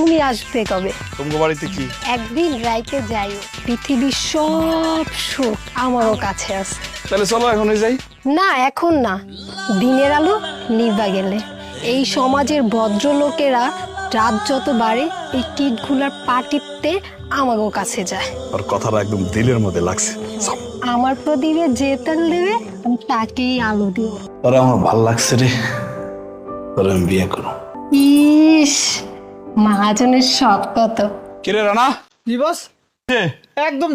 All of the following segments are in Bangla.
তুমি আসবে কবে? তোমার বাড়িতে কি? একদিন রাইতে যাইও, পৃথিবীর সব সুখ আমারও কাছে আছে। তাহলে চলো এখনই যাই। না এখন না, দিনের আলো নিভা গেলে। এই সমাজের ভদ্রলোকেরা রাত যত বাড়ে এই টিটগুলার পা টিপতে আমারও কাছে যায়। আর কথাটা একদম দিলের মধ্যে লাগছে। আমার প্রদীপে যে তেল দেবে আমি তাকেই আলো দিব। তোরা আমার ভাল লাগছে রে, তোরা আমি বিয়ে করো। ইস, মহাজনের শখ কত। কিরে রানা? জি বস, একদম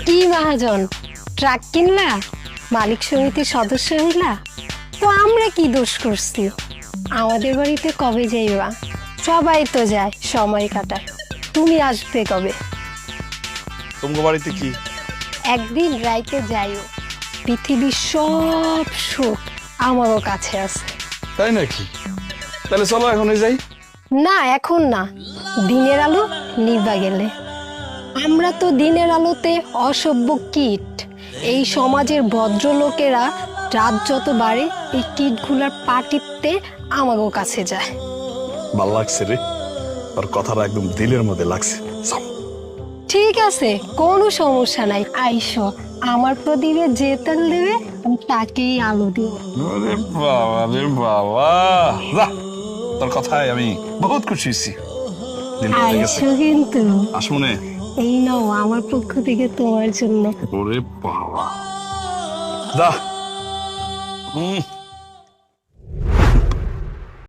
কি মহাজন, ট্রাক কিনলা, মালিক সমিতির সদস্য হইলা? তো আমরা কি দোষ করছি? আমাদের বাড়িতে কবে যাইবা? সবাই তো যায় সময় কাটায়, তুমি আসবে কবে? তোমার বাড়িতে কি? একদিন রাইতে যাইও, পৃথিবীর সব সুখ আমারও কাছে আছে। তাই নাকি? তাহলে চলো এখনই যাই। না এখন না, দিনের আলো নিভা গেলে। আমরা তো দিনের আলোতে অসভ্য কীট। এই সমাজের ভদ্রলোকেরা রাত যত বাড়ে এই কীটগুলার পা টিপতে আমারও কাছে যায়। ভাল লাগছে রে, তোর কথাটা একদম দিলের মধ্যে লাগছে। ঠিক আছে, কোনো সমস্যা নাই, আইসো। আমার প্রদীপে যে তেল দেবে আমি তাকেই আলো দিব। আরে বাবা রে বাবা, যা, তোর কথায় আমি বহুত খুশি হয়েছি। দিল ভরে গেছে। আইসো কিন্তু। আসমনে। এই নাও আমার পক্ষ থেকে তোমার জন্য। ওরে বাবা, যা।